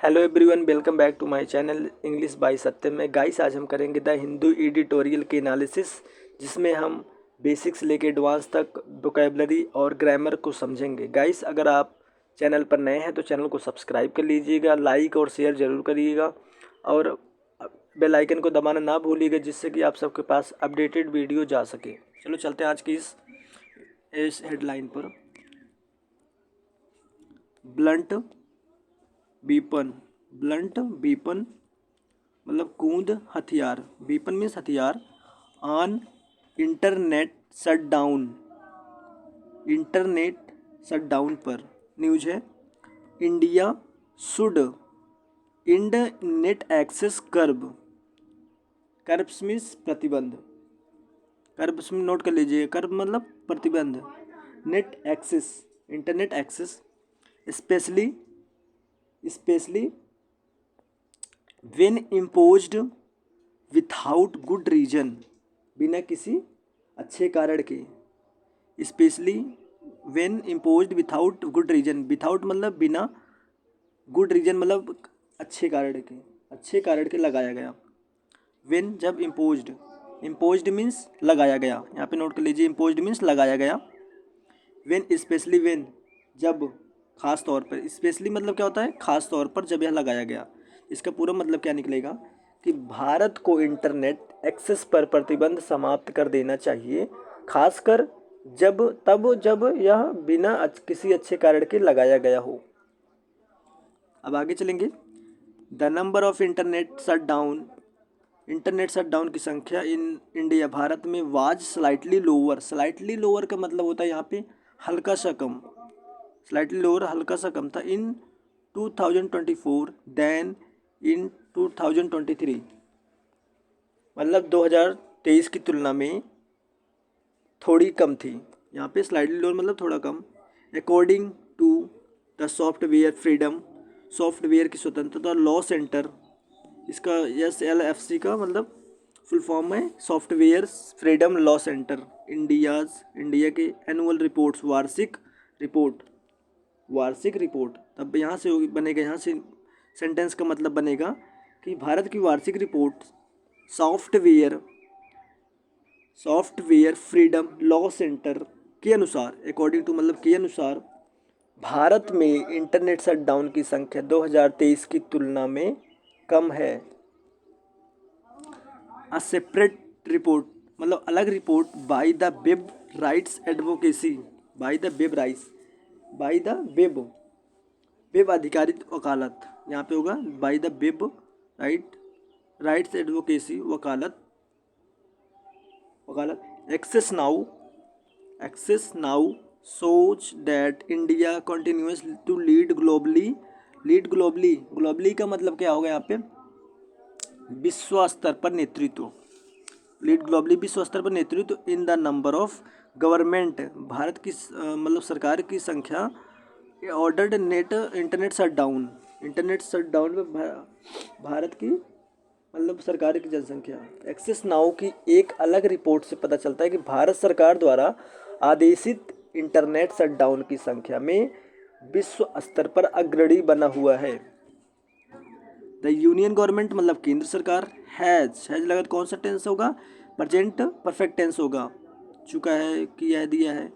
Hello everyone, welcome back to my channel English by Satyam में। Guys, आज हम करेंगे द हिंदू एडिटोरियल के एनालिसिस, जिसमें हम बेसिक्स लेके एडवांस तक वोकेबलरी और ग्रामर को समझेंगे। गाइस, अगर आप चैनल पर नए हैं तो चैनल को सब्सक्राइब कर लीजिएगा, लाइक और शेयर ज़रूर करिएगा और बेल आइकन को दबाना ना भूलिएगा, जिससे कि आप सबके पास अपडेटेड वीडियो जा सके। चलो चलते हैं आज की इस हेडलाइन पर। Blunt weapon. ब्लंट बीपन मतलब कूद हथियार। बीपन मीन्स हथियार। On internet shutdown. Internet shutdown पर न्यूज है। India should end net access curb. Curbs means प्रतिबंध। कर्ब्स में नोट कर लीजिए। कर्ब मतलब प्रतिबंध। Net access internet access specially when imposed without good reason, बिना किसी अच्छे कारण के। Specially when imposed without good reason, without मतलब बिना, good reason मतलब अच्छे कारण के लगाया गया। when जब imposed means लगाया गया, यहाँ पे नोट कर लीजिए। imposed means लगाया गया। when स्पेशली when जब खास तौर पर। स्पेशली मतलब क्या होता है? खास तौर पर जब यह लगाया गया। इसका पूरा मतलब क्या निकलेगा कि भारत को इंटरनेट एक्सेस पर प्रतिबंध समाप्त कर देना चाहिए, खासकर जब यह बिना किसी अच्छे कारण के लगाया गया हो। अब आगे चलेंगे। The number of internet shutdown की संख्या इन इंडिया भारत में was slightly lower. Slightly lower का मतलब होता है यहाँ पे हल्का सा कम। स्लाइटली लोअर हल्का सा कम था इन 2024 देन इन 2023, मतलब 2023 की तुलना में थोड़ी कम थी। यहाँ पे स्लाइटली लोअर मतलब थोड़ा कम। According to the software freedom, software की स्वतंत्रता लॉ सेंटर, इसका SLFC का मतलब फुल फॉर्म है software freedom law center. India के एनुअल रिपोर्ट्स, वार्षिक रिपोर्ट। तब यहाँ से बनेगा, यहाँ से सेंटेंस का मतलब बनेगा कि भारत की वार्षिक report software freedom law centre के अनुसार, अकॉर्डिंग टू मतलब के अनुसार, भारत में इंटरनेट शटडाउन की संख्या 2023 की तुलना में कम है। अ सेपरेट रिपोर्ट मतलब अलग report by the web rights advocacy, by the web आधिकारिक वकालत, यहाँ पे होगा by the web rights advocacy वकालत। एक्सेस नाउ सोच that India continues to lead globally का मतलब क्या होगा यहाँ पे? विश्व स्तर पर नेतृत्व। लीड ग्लोबली विश्व स्तर पर नेतृत्व in the number of government, Bharat की मतलब सरकार की संख्या। ऑर्डर्ड इंटरनेट शटडाउन में भारत की मतलब सरकार की जनसंख्या। एक्सेस नाउ की एक अलग रिपोर्ट से पता चलता है कि भारत सरकार द्वारा आदेशित इंटरनेट शटडाउन की संख्या में विश्व स्तर पर अग्रणी बना हुआ है। द यूनियन गवर्नमेंट मतलब केंद्र सरकार हैज लगत कौन सा टेंस होगा? प्रेजेंट परफेक्ट टेंस होगा। चुका है, किया है, दिया है।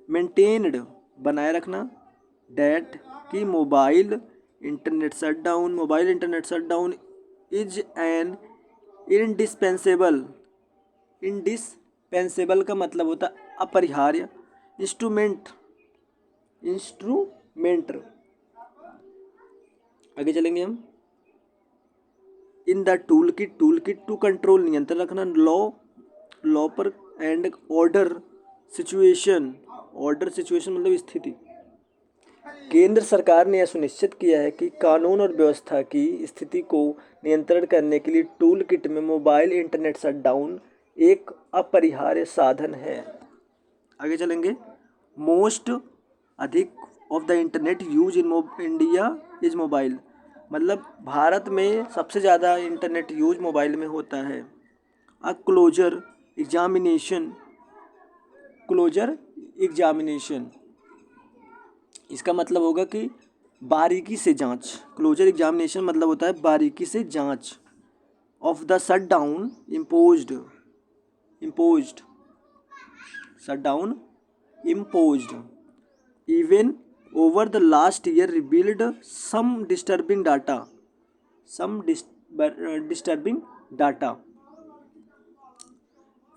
मेंटेन्ड बनाए रखना। दैट की mobile internet shutdown is an indispensable का मतलब होता है अपरिहार्य। इंस्ट्रूमेंट। आगे चलेंगे हम। In the tool kit to control नियंत्रण रखना। लॉ पर एंड ऑर्डर सिचुएशन मतलब स्थिति। केंद्र सरकार ने यह सुनिश्चित किया है कि कानून और व्यवस्था की स्थिति को नियंत्रण करने के लिए टूल किट में मोबाइल इंटरनेट शटडाउन एक अपरिहार्य साधन है। आगे चलेंगे। मोस्ट अधिक of the internet use in India is mobile, मतलब भारत में सबसे ज़्यादा इंटरनेट यूज मोबाइल में होता है। अ क्लोजर एग्जामिनेशन, इसका मतलब होगा कि बारीकी से जांच, क्लोजर एग्जामिनेशन मतलब होता है बारीकी से जांच of the shutdown imposed shutdown imposed even over the last year revealed some disturbing data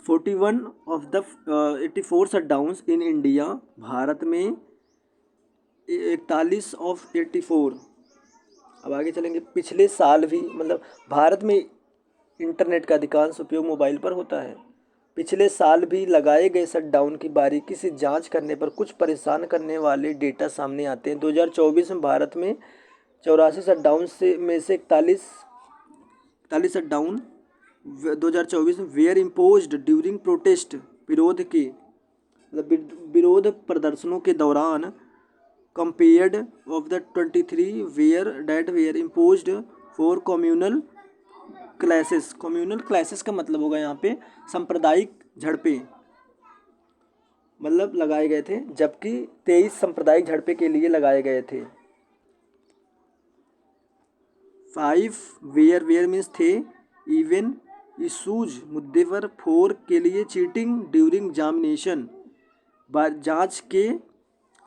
41 of the 84 shutdowns in India, Bharat में 41 ऑफ 84। अब आगे चलेंगे। पिछले साल भी मतलब भारत में इंटरनेट का अधिकांश उपयोग मोबाइल पर होता है। पिछले साल भी लगाए गए शटडाउन की बारीकी से जांच करने पर कुछ परेशान करने वाले डेटा सामने आते हैं। 2024 में भारत में 84 शटडाउन में से 41 शटडाउन 2024 में वेयर इम्पोज्ड ड्यूरिंग प्रोटेस्ट, विरोध प्रदर्शनों के दौरान, compared of the 23 were imposed for communal clashes का मतलब होगा यहाँ पे सांप्रदायिक झड़पें मतलब लगाए गए थे, जबकि 23 सांप्रदायिक झड़पें के लिए लगाए गए थे। 5 वेयर मीन्स थे इवन इशूज मुद्दे पर, 4 के लिए चीटिंग ड्यूरिंग एग्जामिनेशन जांच के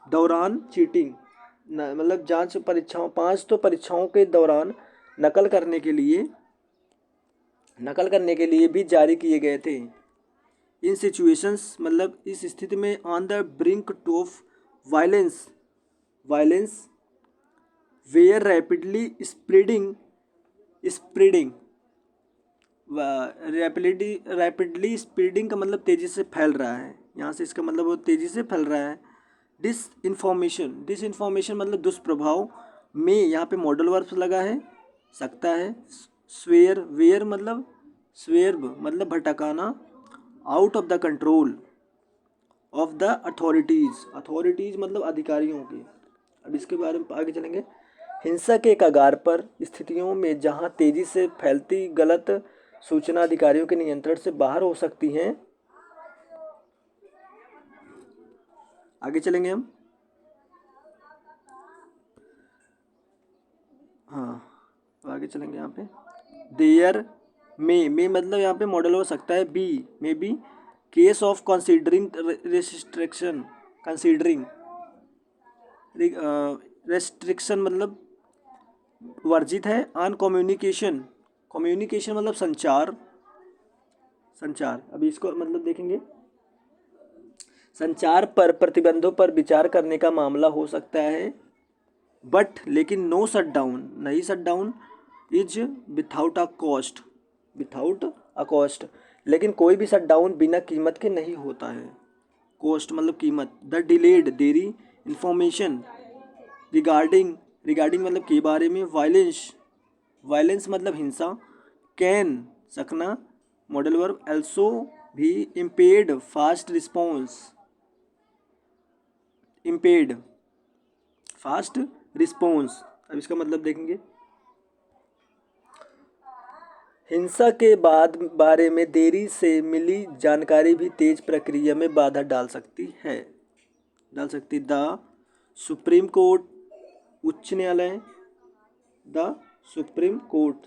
दौरान चीटिंग मतलब जांच परीक्षाओं, 5 तो परीक्षाओं के दौरान नकल करने के लिए भी जारी किए गए थे। इन सिचुएशंस मतलब इस स्थिति में on the brink of violence were rapidly spreading rapidly spreading का मतलब तेज़ी से फैल रहा है, यहाँ से इसका मतलब वो तेज़ी से फैल रहा है। डिस इन्फॉर्मेशन मतलब दुष्प्रभाव में यहाँ पे मॉडल वर्ब्स लगा है, सकता है। स्वेयर मतलब भटकाना, out of the control of the authorities मतलब अधिकारियों के। अब इसके बारे में आगे चलेंगे। हिंसा के कगार पर स्थितियों में जहां तेजी से फैलती गलत सूचना अधिकारियों के नियंत्रण से बाहर हो सकती हैं। आगे चलेंगे हम। आगे चलेंगे यहाँ पे। देयर में मतलब यहाँ पे मॉडल हो सकता है because of considering restriction मतलब वर्जित है। ऑन कम्युनिकेशन मतलब संचार। अभी इसको मतलब देखेंगे। संचार पर प्रतिबंधों पर विचार करने का मामला हो सकता है, बट लेकिन no shutdown is without a cost लेकिन कोई भी शटडाउन बिना कीमत के नहीं होता है। कॉस्ट मतलब कीमत। द देरी इंफॉर्मेशन रिगार्डिंग मतलब के बारे में। वायलेंस मतलब हिंसा। कैन सकना मॉडल वर्ब। एल्सो भी इम्पेड फास्ट रिस्पॉन्स। अब इसका मतलब देखेंगे। हिंसा के बारे में देरी से मिली जानकारी भी तेज प्रक्रिया में बाधा डाल सकती। द सुप्रीम कोर्ट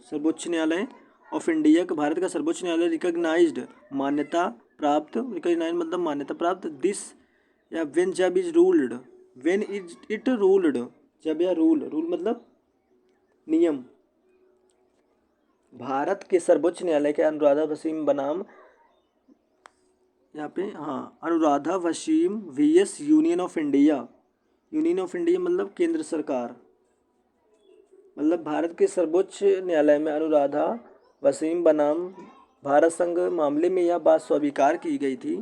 सर्वोच्च न्यायालय ऑफ इंडिया का भारत का सर्वोच्च न्यायालय रिकॉग्नाइज्ड मान्यता प्राप्त दिस या व्हेन जब इज रूल्ड जब या रूल मतलब नियम। भारत के सर्वोच्च न्यायालय के अनुराधा वसीम बनाम यहाँ पे Anuradha Wasim V S union of India मतलब केंद्र सरकार। मतलब भारत के सर्वोच्च न्यायालय में अनुराधा वसीम बनाम भारत संघ मामले में यह बात स्वीकार की गई थी।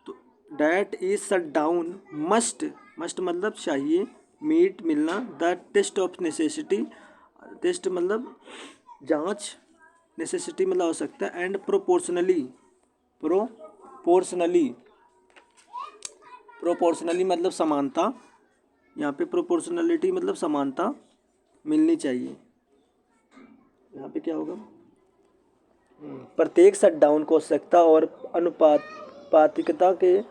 तो that is shut down must मतलब चाहिए, मिलना, द टेस्ट ऑफ नेसेसिटी मतलब जांच, नेसेसिटी मतलब आवश्यकता, एंड प्रोपोर्शनली मतलब समानता। यहाँ पे प्रोपोर्शनलिटी मतलब समानता मिलनी चाहिए। यहाँ पे क्या होगा। प्रत्येक शटडाउन को आवश्यकता और अनुपातिकता के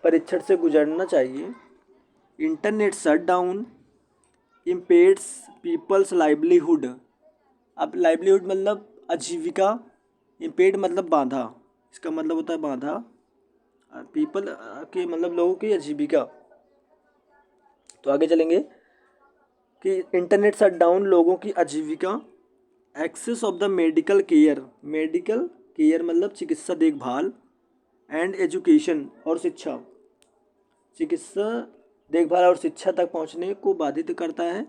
परीक्षण से गुजरना चाहिए। Internet shutdown impedes people's livelihood. अब लाइवलीहुड मतलब आजीविका, इम्पेड मतलब बाधा, इसका मतलब होता है बाधा, पीपल के मतलब लोगों की आजीविका। तो आगे चलेंगे कि इंटरनेट शट डाउन लोगों की आजीविका, access of the medical care मतलब चिकित्सा देखभाल, एंड एजुकेशन और शिक्षा, चिकित्सा देखभाल और शिक्षा तक पहुंचने को बाधित करता है।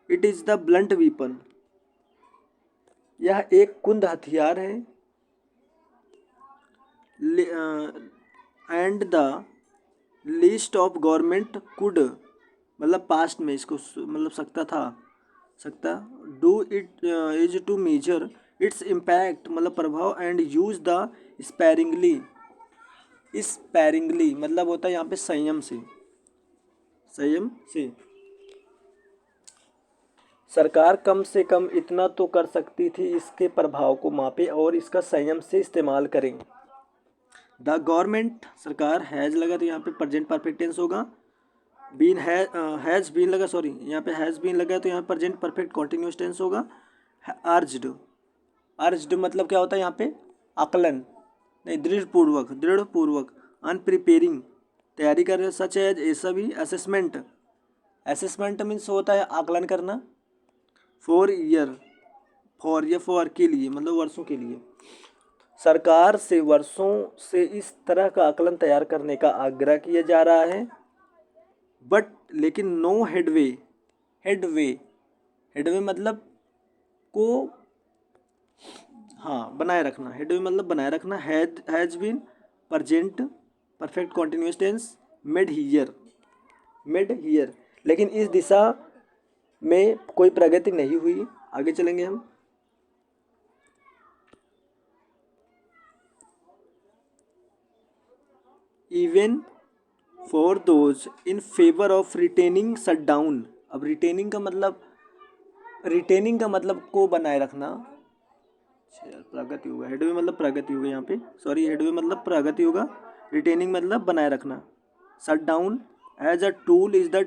It is the blunt weapon, यह एक कुंद हथियार है। And the list of government could मतलब पास्ट में इसको मतलब सकता do it is to measure its impact मतलब प्रभाव, एंड यूज द स्पैरिंगली मतलब होता है यहाँ पे संयम से। सरकार कम से कम इतना तो कर सकती थी, इसके प्रभाव को मापे और इसका संयम से इस्तेमाल करें। द गवर्नमेंट सरकार हैज़ लगा तो यहाँ पे प्रेजेंट परफेक्ट टेंस होगा, बीन हैज़ बीन लगा, सॉरी यहाँ पे हैज़ बीन लगा तो यहाँ प्रेजेंट परफेक्ट कॉन्टिन्यूस टेंस होगा। अर्ज्ड मतलब क्या होता है यहाँ पे आकलन, नहीं दृढ़पूर्वक अनप्रिपेयरिंग तैयारी कर रहे, सच एज ऐसा भी असेसमेंट मीन्स होता है आकलन करना। फॉर के लिए मतलब वर्षों के लिए, सरकार से वर्षों से इस तरह का आकलन तैयार करने का आग्रह किया जा रहा है, बट लेकिन नो हेडवे मतलब को बनाए रखना, हेडवे मतलब बनाए रखना। Has been present perfect continuous tense, made here, लेकिन इस दिशा में कोई प्रगति नहीं हुई। आगे चलेंगे हम। Even for those in favour of retaining shut down, अब रिटेनिंग का मतलब को बनाए रखना, प्रगति होगा, हेडवे मतलब प्रगति होगा यहाँ पे, सॉरी हेडवे मतलब प्रगति होगा, रिटेनिंग मतलब बनाए रखना। Shut down as a tool is the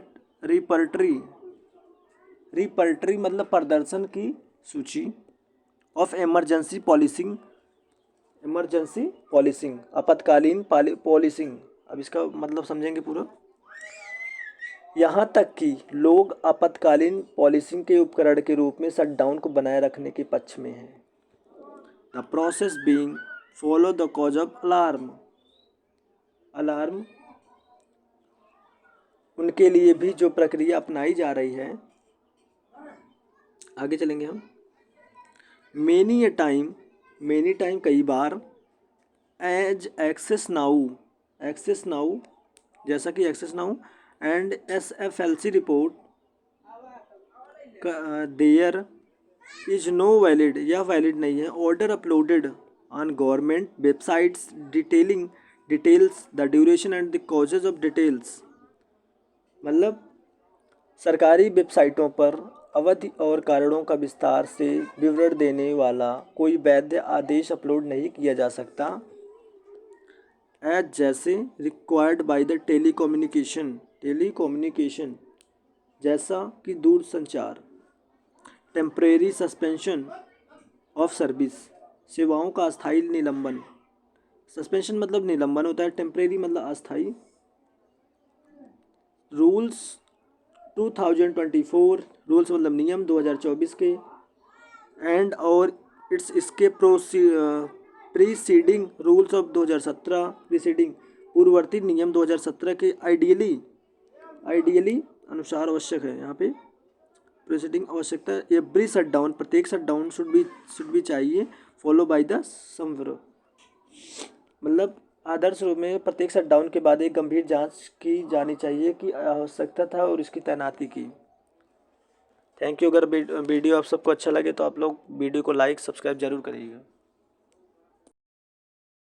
repertory मतलब प्रदर्शन की सूची ऑफ इमरजेंसी पॉलिसिंग आपातकालीन पॉलिसिंग। अब इसका मतलब समझेंगे पूरा। यहाँ तक कि लोग आपातकालीन पॉलिसिंग के उपकरण के रूप में शटडाउन को बनाए रखने के पक्ष में हैं। The process being follow the cause of alarm उनके लिए भी जो प्रक्रिया अपनाई जा रही है। आगे चलेंगे हम। मेनी टाइम कई बार, एज एक्सेस नाउ जैसा कि Access Now and SFLC report, there is no valid, यह वैलिड नहीं है। Order uploaded on government websites details the duration and the causes of details मतलब सरकारी वेबसाइटों पर अवधि और कारणों का विस्तार से विवरण देने वाला कोई वैध आदेश अपलोड नहीं किया जा सकता। एज जैसे रिक्वायर्ड बाय द टेलीकम्युनिकेशन जैसा कि दूरसंचार। टेम्परेरी सस्पेंशन ऑफ सर्विस सेवाओं का अस्थायी निलंबन, सस्पेंशन मतलब निलंबन होता है, टेम्परेरी मतलब अस्थायी। रूल्स 2024 रूल्स मतलब नियम 2024 के, एंड और इट्स इसके प्रीसीडिंग रूल्स ऑफ 2017 प्रीसीडिंग पूर्ववर्ती नियम 2017 के आइडियली अनुसार आवश्यक है। यहाँ पे प्रीसीडिंग आवश्यकता, एवरी शटडाउन प्रत्येक शटडाउन शुड बी चाहिए, फॉलो बाय द समवेयर मतलब आदर्श रूप में प्रत्येक शटडाउन के बाद एक गंभीर जांच की जानी चाहिए कि आवश्यकता था और इसकी तैनाती की। Thank you. अगर वीडियो आप सबको अच्छा लगे तो आप लोग वीडियो को लाइक सब्सक्राइब जरूर करिएगा।